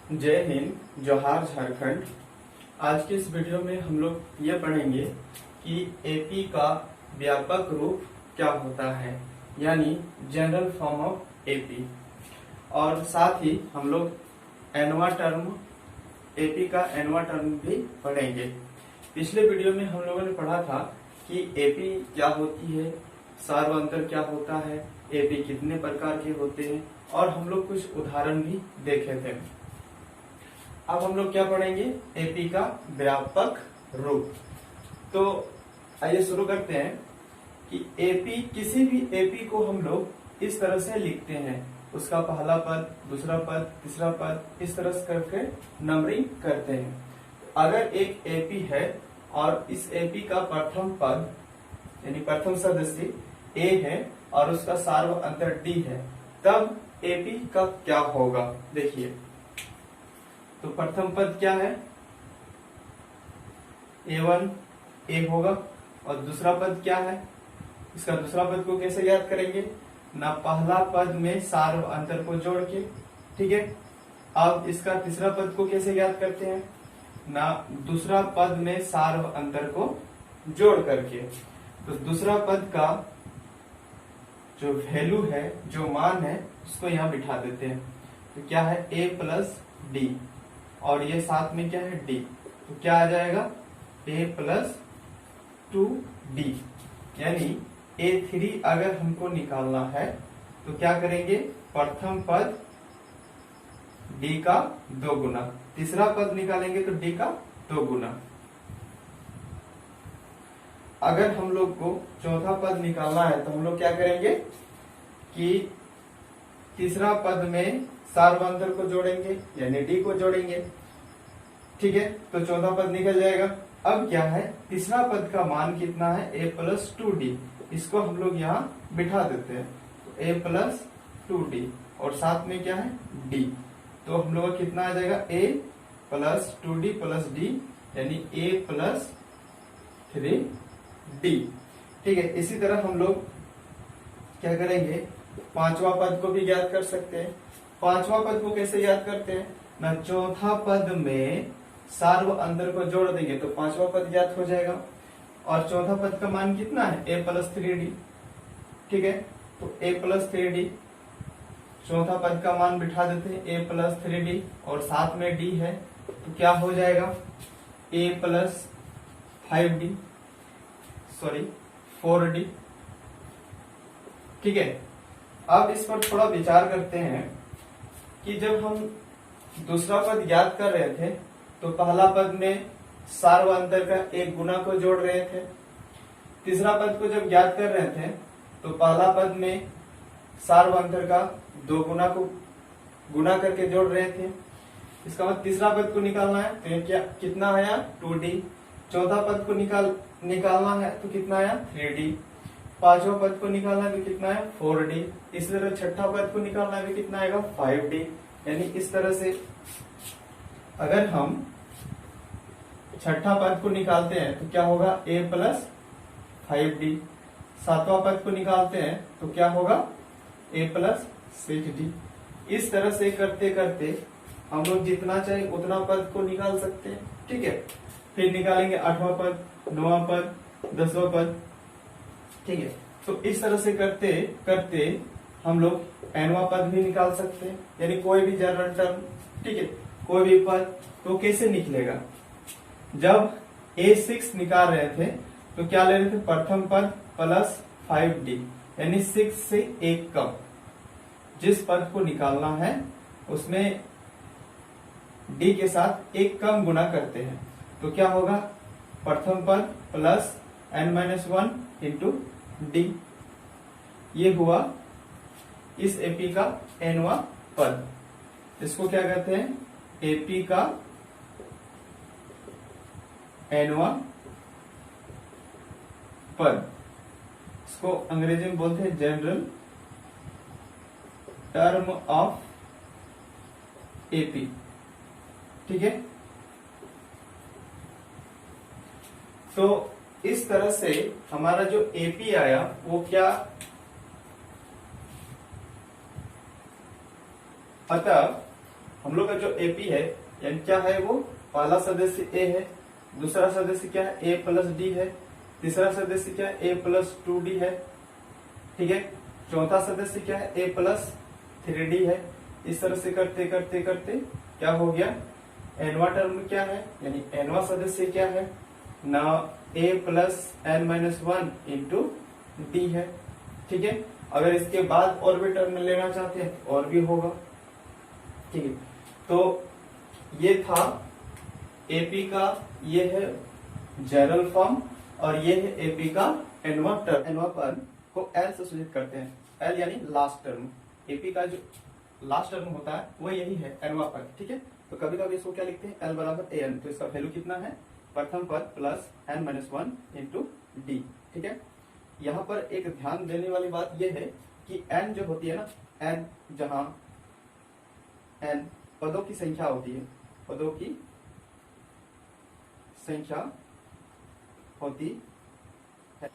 जय हिंद, जोहार झारखंड। आज के इस वीडियो में हम लोग ये पढ़ेंगे कि एपी का व्यापक रूप क्या होता है, यानी जनरल फॉर्म ऑफ एपी। और साथ ही हम लोग एनवा टर्म, एपी का एनवा टर्म भी पढ़ेंगे। पिछले वीडियो में हम लोगों ने पढ़ा था कि एपी क्या होती है, सार्वअंतर क्या होता है, एपी कितने प्रकार के होते हैं, और हम लोग कुछ उदाहरण भी देखे थे। अब हम लोग क्या पढ़ेंगे, एपी का व्यापक रूप। तो आइए शुरू करते हैं कि एपी, किसी भी एपी को हम लोग इस तरह से लिखते हैं, उसका पहला पद, दूसरा पद, तीसरा पद, इस तरह से करके नंबरिंग करते हैं। अगर एक एपी है और इस एपी का प्रथम पद यानी प्रथम सदस्य ए है और उसका सार्वअंतर डी है, तब एपी का क्या होगा। देखिए, तो प्रथम पद क्या है, A1 ए होगा, और दूसरा पद क्या है, इसका दूसरा पद को कैसे याद करेंगे ना, पहला पद में सार्वअंतर को जोड़ के। ठीक है, अब इसका तीसरा पद को कैसे याद करते हैं ना, दूसरा पद में सार्वअंतर को जोड़ करके। तो दूसरा पद का जो वैल्यू है, जो मान है, उसको यहाँ बिठा देते हैं। तो क्या है, a प्लस डी, और ये साथ में क्या है, d। तो क्या आ जाएगा, a प्लस 2d, यानी a3 अगर हमको निकालना है तो क्या करेंगे, प्रथम पद d का 2 गुना, तीसरा पद निकालेंगे तो d का 2 गुना। अगर हम लोग को चौथा पद निकालना है तो हम लोग क्या करेंगे कि तीसरा पद में सार्वअंतर को जोड़ेंगे, यानी डी को जोड़ेंगे। ठीक है, तो चौथा पद निकल जाएगा। अब क्या है, तीसरा पद का मान कितना है, a प्लस 2d, इसको हम लोग यहाँ बिठा देते हैं। तो a प्लस 2d और साथ में क्या है, d। तो हम लोग का कितना आ जाएगा, a plus 2d plus d, यानी a प्लस 3d। ठीक है, इसी तरह हम लोग क्या करेंगे, पांचवा पद को भी याद कर सकते हैं। पांचवा पद को कैसे याद करते हैं ना, चौथा पद में सार्वअंतर को जोड़ देंगे तो पांचवा पद याद हो जाएगा। और चौथा पद का मान कितना है, a प्लस 3d। ठीक है, तो a प्लस 3d, चौथा पद का मान बिठा देते हैं a प्लस 3d, और साथ में d है, तो क्या हो जाएगा, a plus 5d, sorry 4d। ठीक है, अब इस पर थोड़ा विचार करते हैं कि जब हम दूसरा पद याद कर रहे थे तो पहला पद में सार्वअंतर का एक गुना को जोड़ रहे थे। तीसरा पद को जब याद कर रहे थे तो पहला पद में सार्वअंतर का 2 गुना को गुना करके जोड़ रहे थे। इसका मतलब तीसरा पद को निकालना है तो क्या कितना आया, 2d। चौथा पद को निकालना है तो कितना आया, 3d। पांचवा पद को निकालना है तो कितना है, 4d। इसी तरह छठा पद को निकालना है तो कितना आएगा, 5d। यानी इस तरह से अगर हम छठा पद को निकालते हैं तो क्या होगा, a प्लस 5d। सातवां पद को निकालते हैं तो क्या होगा, a प्लस 6d। इस तरह से करते करते हम लोग जितना चाहे उतना पद को निकाल सकते हैं। ठीक है, फिर निकालेंगे 8वां पद, 9वां पद, 10वां पद। ठीक है, तो इस तरह से करते करते हम लोग एनवा पद भी निकाल सकते हैं, यानी कोई भी जनरल टर्म। ठीक है, कोई भी पद तो कैसे निकलेगा, जब a6 निकाल रहे थे तो क्या ले रहे थे, प्रथम पद प्लस 5d, यानी 6 से एक कम। जिस पद को निकालना है उसमें d के साथ एक कम गुना करते हैं, तो क्या होगा, प्रथम पद प्लस n-1 इंटू डी। ये हुआ इस एपी का एनवा पद। इसको क्या कहते हैं, एपी का एनवा पद। इसको अंग्रेजी में बोलते हैं जनरल टर्म ऑफ एपी। ठीक है, तो इस तरह से हमारा जो एपी आया वो क्या, अतः हम लोग का जो एपी है यानी क्या है, वो पहला सदस्य ए है, दूसरा सदस्य क्या है, ए प्लस डी है, तीसरा सदस्य क्या है, ए प्लस 2d है, ठीक है, चौथा सदस्य क्या है, ए प्लस 3d है। इस तरह से करते करते करते क्या हो गया, एनवा टर्म क्या है, यानी एनवा सदस्य क्या है ना, a plus n minus one into d है, ठीक है। अगर इसके बाद और भी टर्म लेना चाहते हैं और भी होगा, ठीक है। तो ये था एपी का, ये है जनरल फॉर्म, और ये है एपी का एनवा टर्म। एनवा टर्म को एल से सूचित करते हैं, एल यानी लास्ट टर्म। एपी का जो लास्ट टर्म होता है वो यही है, एनवा पद, ठीक है। तो कभी कभी इसको क्या लिखते हैं, एल बराबर ए एन, तो इसका वैल्यू कितना है, प्रथम पद plus n minus one into d, ठीक है। यहाँ पर एक ध्यान देने वाली बात यह है कि एन जो होती है ना, एन जहां एन पदों की संख्या होती है, पदों की संख्या होती है।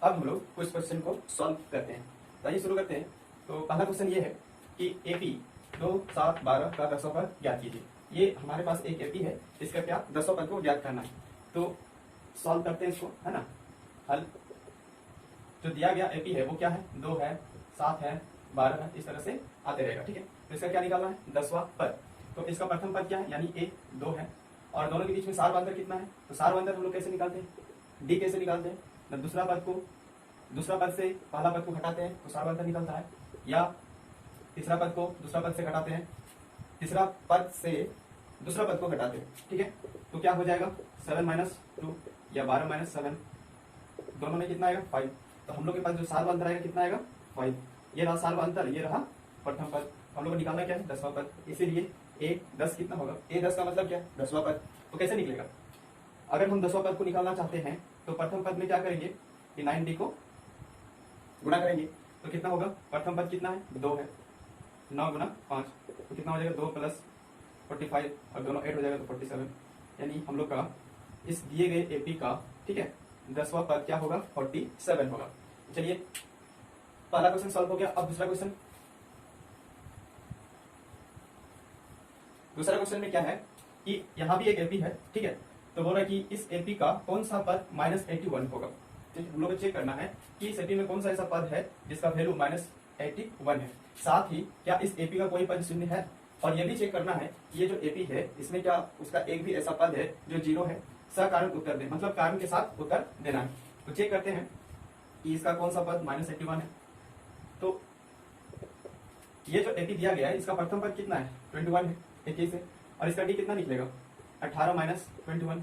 अब हम लोग कुछ क्वेश्चन को सॉल्व करते हैं, तो आइए शुरू करते हैं। तो पहला क्वेश्चन ये है कि एपी 2, 7, 12 का दसवां पद ज्ञात कीजिए। ये हमारे पास एक एपी है, इसका क्या दसवां पद को ज्ञात करना है। तो सॉल्व करते हैं इसको, है ना। हल जो दिया गया एपी है वो क्या है, 2 है, 7 है, 12 है, इस तरह से आते रहेगा, ठीक है। तो इसका क्या निकालना है, दसवां पद। तो इसका प्रथम पद क्या है, यानी ए 2 है, और दोनों के बीच में सार अंतर कितना है, तो सार अंतर हम लोग कैसे निकालते हैं, डी कैसे निकालते हैं ना, दूसरा पद से पहला पद को घटाते हैं तो सार अंतर निकलता है, या तीसरा पद को दूसरा पद से घटाते हैं, तीसरा पद से दूसरा पद को घटाते हैं, ठीक है। तो क्या हो जाएगा, 7 माइनस 2 या 12 माइनस 7, दोनों में कितना आएगा, 5। तो हम लोग के पास जो सार अंतर आएगा कितना आएगा, 5। ये रहा सार अंतर, ये रहा प्रथम पद। हम लोग को निकालना क्या है, दसवां पद, इसीलिए ए 10 कितना होगा, ए 10 का मतलब क्या है, दसवां पद। तो कैसे निकलेगा, अगर हम दसवां पद को निकालना चाहते हैं तो प्रथम पद में क्या करेंगे कि 9d को गुणा करेंगे, तो कितना होगा, प्रथम पद कितना है, 2 है, 9 गुना 5, तो कितना हो जाएगा, 2 प्लस 45, और दोनों 8 हो जाएगा तो 47। यानी हम लोग का इस दिए गए एपी का, ठीक है, दसवां पद क्या होगा, 47 होगा। चलिए पहला क्वेश्चन सॉल्व हो गया। अब दूसरा क्वेश्चन में क्या है कि यहाँ भी एक एपी है, ठीक है। तो बोल रहा है कि इस एपी का कौन सा पद -81 होगा, ठीक है। हम लोग को चेक करना है कि इस एपी में कौन सा ऐसा पद है जिसका वैल्यू -81 है। साथ ही क्या इस एपी का कोई पद शून्य है, और ये भी चेक करना है ये जो एपी है इसमें क्या उसका एक भी ऐसा पद है जो 0 है। सकारण उत्तर दे, मतलब कारण के साथ उत्तर देना है। तो चेक करते हैं कि इसका कौन सा पद -81 है। तो ये जो एपी दिया गया है इसका प्रथम पद कितना है, 21 है, 21 है, और इसका डी कितना निकलेगा, 18 माइनस 21,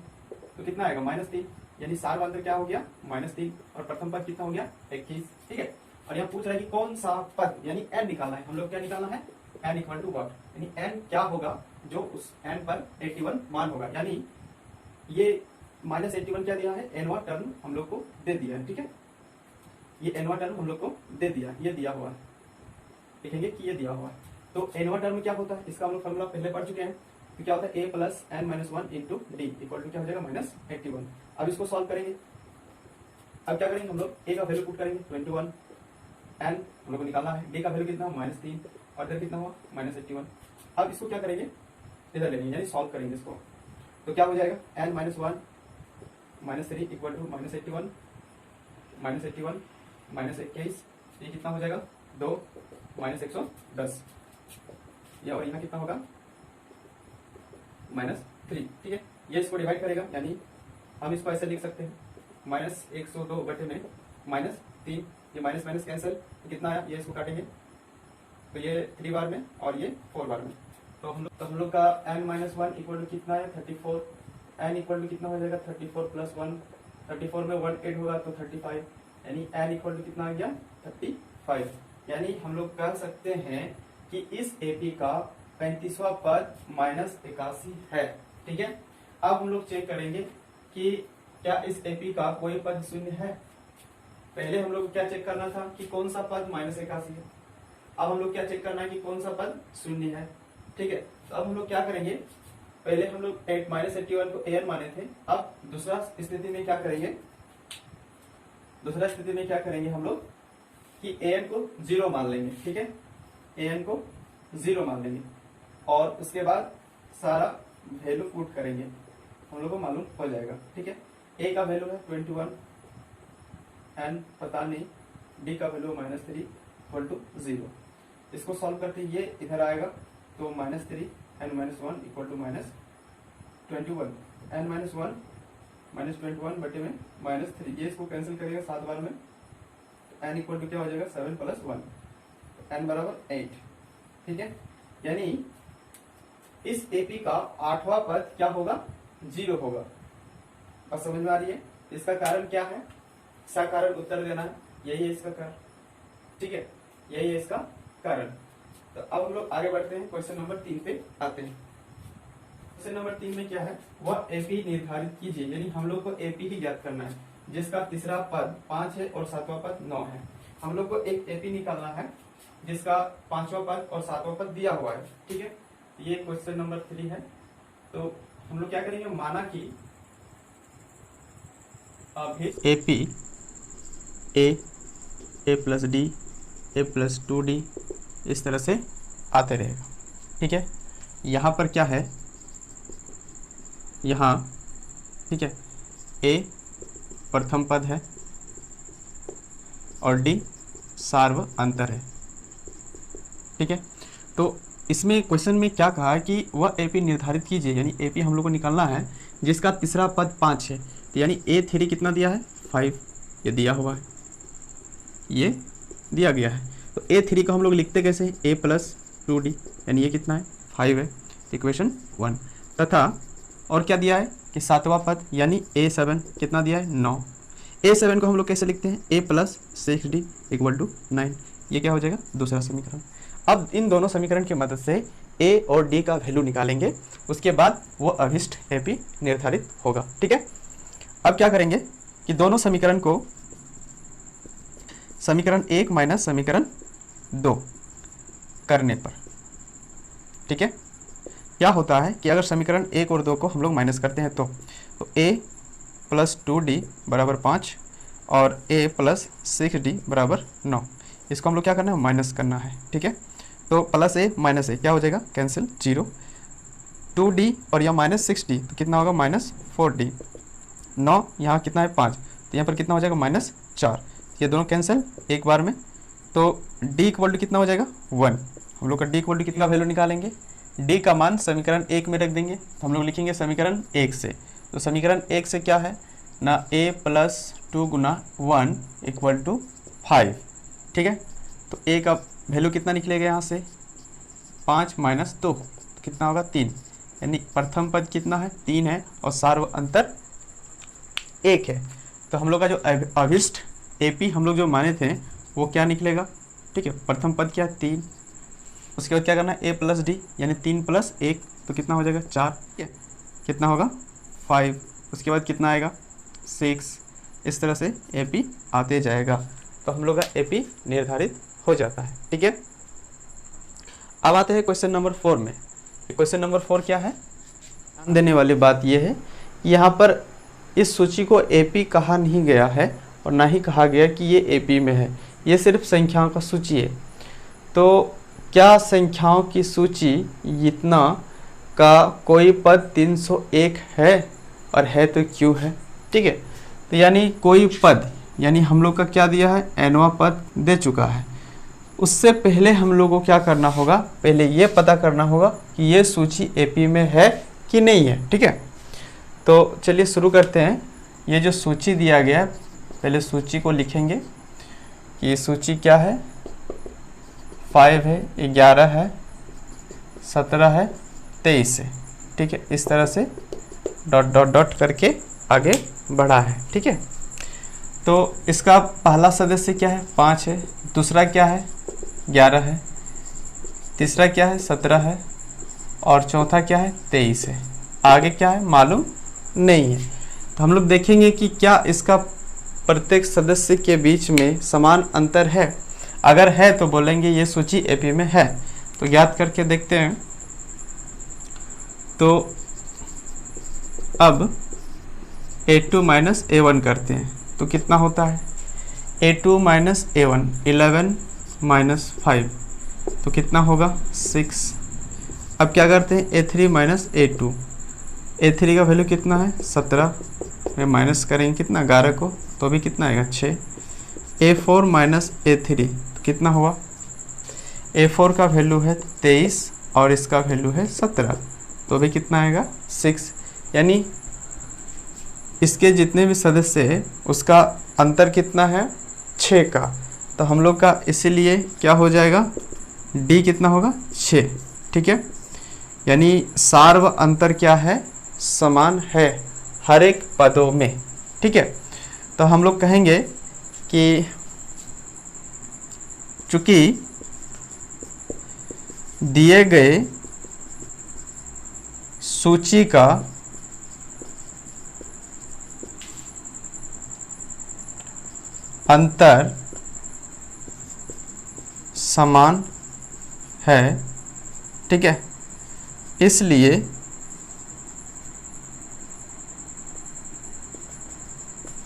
तो कितना आएगा, -3। यानी सार अंतर क्या हो गया, -3, और प्रथम पद कितना हो गया, 21, ठीक है। और यहाँ पूछ रहा है कि कौन सा पद, यानी एन निकालना है। हम लोग क्या निकालना है, एन इक्वल टू व्हाट, यानी एन क्या होगा जो उस एन पर 81 मान होगा। यानी ये -81 क्या दिया है, एनवा टर्म हम लोग को दे दिया है, ठीक है। ये एनवा टर्म हम लोग को दे दिया, ये दिया हुआ है, देखेंगे कि ये दिया हुआ है। तो एनवा टर्म क्या होता है, इसका हम लोग फॉर्मूला पहले पढ़ चुके हैं। तो क्या होता है, a plus n minus 1 into d equal to क्या हो जाएगा, -81। अब इसको सॉल्व करेंगे। अब क्या करेंगे हम लोग, a का वैल्यू पुट करेंगे 21, एन हम लोग को निकालना है, डी का वैल्यू कितना, -3, और इधर कितना हुआ, -81। अब इसको क्या करेंगे, इधर लेंगे, यानी सॉल्व करेंगे इसको। तो क्या हो जाएगा, n माइनस 1 -3 इक्वल टू -81, -21 ये कितना हो जाएगा, 2 -110, या और यहाँ कितना होगा, -3, ठीक है। ये इसको डिवाइड करेगा, यानी हम इसको ऐसे लिख सकते हैं, -102 बटे में -3, ये माइनस माइनस कैंसिल, तो कितना आया, ये इसको काटेंगे तो ये 3 बार में और ये 4 बार में। तो हम लोग का n-1 इक्वल टू कितना है, 34। n इक्वल टू कितना हो जाएगा, 34 प्लस 1, 34 में 1 ऐड होगा तो 35, यानी n इक्वल टू कितना आ गया, 35। यानी हम लोग कह सकते हैं कि इस एपी का 35वां पद -81 है, ठीक है। अब हम लोग चेक करेंगे कि क्या इस एपी का कोई पद शून्य है। पहले हम लोग को क्या चेक करना था कि कौन सा पद -81 है। अब हम लोग क्या चेक करना है कि कौन सा पद शून्य है, ठीक है। तो अब हम लोग क्या करेंगे, पहले हम लोग -81 को an माने थे। अब दूसरा स्थिति में क्या करेंगे, हम लोग कि an को 0 मान लेंगे, ठीक है। an को 0 मान लेंगे। और उसके बाद सारा वैल्यू पुट करेंगे, हम लोग को मालूम हो जाएगा। ठीक है, ए का वैल्यू है 21 एंड पता नहीं डी का वैल्यू -3 इक्वल टू 0। इसको सॉल्व करते ये इधर आएगा तो -3 एंड -1 इक्वल टू -21 एंड -1 बटे में -3, ये इसको कैंसिल करेगा 7 बार में, एन इक्वल टू क्या हो जाएगा 7 + 1, एन बराबर 8। ठीक है, यानी इस एपी का 8वां पद क्या होगा 0 होगा। और समझ में आ रही है इसका कारण क्या है, इसका कारण उत्तर देना है, यही है इसका कारण। ठीक है, यही है इसका कारण। तो अब हम लोग आगे बढ़ते हैं, क्वेश्चन नंबर 3 पे आते हैं। क्वेश्चन नंबर 3 में क्या है, वह एपी निर्धारित कीजिए, यानी हम लोग को एपी ही ज्ञात करना है जिसका तीसरा पद 5 है और 7वां पद 9 है। हम लोग को एक एपी निकालना है जिसका 5वां पद और 7वां पद दिया हुआ है। ठीक है, ये क्वेश्चन नंबर 3 है। तो हम लोग क्या करेंगे, माना कि एपी ए प्लस डी, ए प्लस 2d इस तरह से आते रहेगा। ठीक है, यहाँ पर क्या है, यहाँ ठीक है ए प्रथम पद है और डी सार्व अंतर है। ठीक है, तो इसमें क्वेश्चन में क्या कहा है कि वह एपी निर्धारित कीजिए, यानी एपी हम लोग को निकालना है जिसका तीसरा पद 5 है। तो यानी A3 कितना दिया है 5, ये दिया हुआ है, ये दिया गया है। तो A3 को हम लोग लिखते कैसे, A + 2d, यानी ये कितना है 5 है, इक्वेशन 1। तथा और क्या दिया है कि 7वां पद यानी A7 कितना दिया है 9। A7 को हम लोग कैसे लिखते हैं, A + 6d = 9, ये क्या हो जाएगा दूसरा समीकरण। अब इन दोनों समीकरण की मदद से A और D का वैल्यू निकालेंगे, उसके बाद वो अभिष्ट एपी निर्धारित होगा। ठीक है, अब क्या करेंगे कि दोनों समीकरण को समीकरण 1 माइनस समीकरण 2 करने पर, ठीक है, क्या होता है कि अगर समीकरण 1 और 2 को हम लोग माइनस करते हैं तो A + 2d = 5 और A + 6d = 9, इसको हम लोग क्या करना है माइनस करना है। ठीक है, तो +a - a क्या हो जाएगा कैंसिल 0, 2d और यह -6d तो कितना होगा -4d, 9 यहाँ कितना है 5 तो यहाँ पर कितना हो जाएगा -4, ये दोनों कैंसिल एक बार में। तो d = कितना हो जाएगा 1, हम लोग का d = कितना वैल्यू निकालेंगे, d का मान समीकरण 1 में रख देंगे, तो हम लोग लिखेंगे समीकरण 1 से। तो समीकरण 1 से क्या है ना, a + 2 × 1 = 5। ठीक है, तो a का वैल्यू कितना निकलेगा यहाँ से 5 - 2 तो कितना होगा 3, यानी प्रथम पद कितना है 3 है और सार्व अंतर 1 है। तो हम लोग का जो अभिष्ट एपी हम लोग जो माने थे वो क्या निकलेगा। ठीक है, प्रथम पद क्या है 3, उसके बाद क्या करना है A + d यानी 3 + 1 तो कितना हो जाएगा 4, ठीक है, कितना होगा 5, उसके बाद कितना आएगा 6, इस तरह से एपी आते जाएगा। तो हम लोग का एपी निर्धारित हो जाता है। ठीक है, अब आते हैं क्वेश्चन नंबर 4 में। क्वेश्चन नंबर 4 क्या है, ध्यान देने वाली बात यह है यहाँ पर इस सूची को एपी कहा नहीं गया है और ना ही कहा गया कि ये एपी में है, ये सिर्फ संख्याओं का सूची है। तो क्या संख्याओं की सूची इतना का कोई पद 301 है और है तो क्यों है। ठीक है, तो यानी कोई पद, यानी हम लोग का क्या दिया है nवां पद दे चुका है, उससे पहले हम लोग को क्या करना होगा, पहले ये पता करना होगा कि ये सूची एपी में है कि नहीं है। ठीक है, तो चलिए शुरू करते हैं। ये जो सूची दिया गया है पहले सूची को लिखेंगे कि ये सूची क्या है 5 है, 11 है, 17 है, 23 है। ठीक है, इस तरह से डॉट डॉट डॉट करके आगे बढ़ा है। ठीक है, तो इसका पहला सदस्य क्या है 5 है, दूसरा क्या है 11 है, तीसरा क्या है 17 है और चौथा क्या है 23 है। आगे क्या है मालूम नहीं है। तो हम लोग देखेंगे कि क्या इसका प्रत्येक सदस्य के बीच में समान अंतर है। अगर है तो बोलेंगे ये सूची एपी में है। तो याद करके देखते हैं। तो अब A2 - A1 करते हैं तो कितना होता है A2 - A1 11 - 5 तो कितना होगा 6, अब क्या करते हैं, A3 माइनस A2, A3 का वैल्यू कितना है 17 में माइनस करेंगे कितना 11 को, तो भी कितना आएगा 6। A4 माइनस A3 तो कितना हुआ, A4 का वैल्यू है 23 और इसका वैल्यू है 17, तो भी कितना आएगा 6। यानी इसके जितने भी सदस्य हैं उसका अंतर कितना है 6 का, तो हम लोग का इसीलिए क्या हो जाएगा D कितना होगा 6। ठीक है, यानी सार व अंतर क्या है, समान है हर एक पदों में। ठीक है, तो हम लोग कहेंगे कि चूंकि दिए गए सूची का अंतर समान है, ठीक है, इसलिए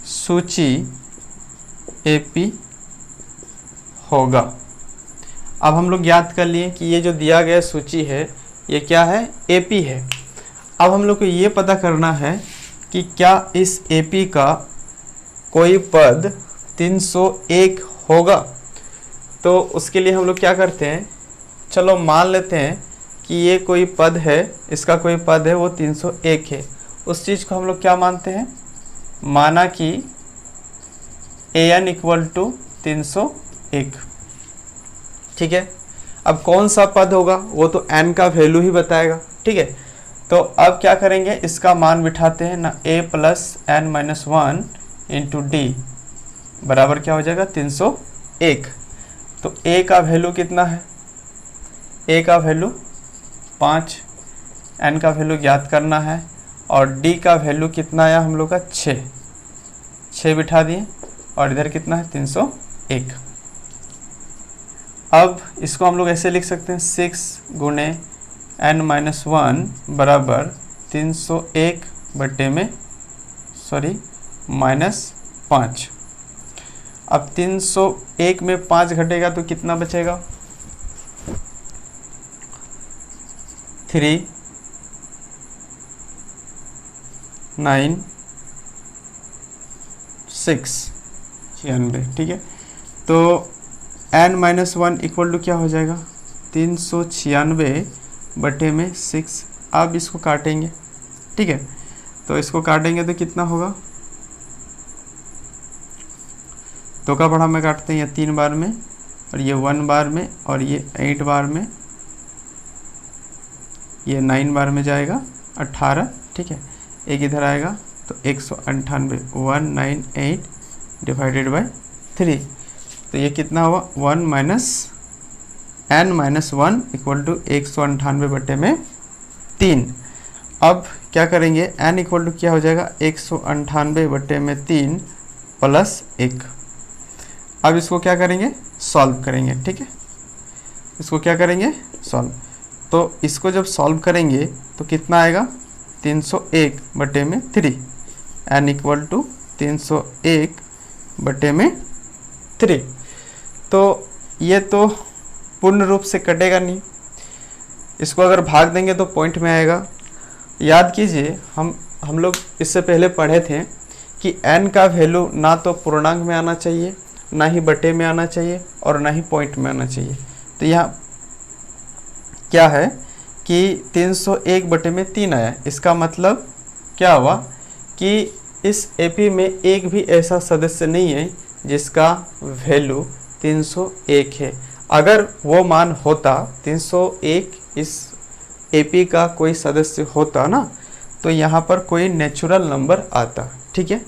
सूची AP होगा। अब हम लोग याद कर लिए कि ये जो दिया गया सूची है ये क्या है, AP है। अब हम लोग को ये पता करना है कि क्या इस AP का कोई पद 301 होगा। तो उसके लिए हम लोग क्या करते हैं, चलो मान लेते हैं कि ये कोई पद है, इसका कोई पद है वो 301 है। उस चीज़ को हम लोग क्या मानते हैं, माना कि AN इक्वल टू 301। ठीक है, अब कौन सा पद होगा वो तो n का वैल्यू ही बताएगा। ठीक है, तो अब क्या करेंगे, इसका मान बिठाते हैं ना, A plus n minus 1 into D बराबर क्या हो जाएगा 301। तो A का वैल्यू कितना है, A का वैल्यू 5, n का वैल्यू ज्ञात करना है और D का वैल्यू कितना आया हम लोग का 6 बिठा दिए और इधर कितना है 301। अब इसको हम लोग ऐसे लिख सकते हैं 6 गुणे n माइनस 1 बराबर 301 बटे में माइनस 5। अब 301 में 5 घटेगा तो कितना बचेगा 3 9 6 96। ठीक है, तो n माइनस 1 इक्वल टू क्या हो जाएगा 396 बटे में 6। अब इसको काटेंगे। ठीक है, तो इसको काटेंगे तो कितना होगा, 2 का बढ़ा में काटते हैं, ये 3 बार में और ये 1 बार में और ये 8 बार में, ये 9 बार में जाएगा 18। ठीक है, एक इधर आएगा तो 198 198 डिवाइडेड बाय 3, तो ये कितना हुआ 1 minus n minus 1 equal to 198 बटे में 3। अब क्या करेंगे, n इक्वल टू क्या हो जाएगा 198 बटे में 3 प्लस 1। अब इसको क्या करेंगे, सॉल्व करेंगे। ठीक है, इसको क्या करेंगे, सॉल्व। तो इसको जब सॉल्व करेंगे तो कितना आएगा 301 बटे में 3, n इक्वल टू 301 बटे में 3। तो ये तो पूर्ण रूप से कटेगा नहीं, इसको अगर भाग देंगे तो पॉइंट में आएगा। याद कीजिए हम लोग इससे पहले पढ़े थे कि n का वैल्यू ना तो पूर्णांक में आना चाहिए, ना ही बटे में आना चाहिए और ना ही पॉइंट में आना चाहिए। तो यहाँ क्या है कि 301 बटे में 3 आया, इसका मतलब क्या हुआ कि इस AP में एक भी ऐसा सदस्य नहीं है जिसका वैल्यू 301 है। अगर वो मान होता 301 इस AP का कोई सदस्य होता ना, तो यहाँ पर कोई नेचुरल नंबर आता। ठीक है,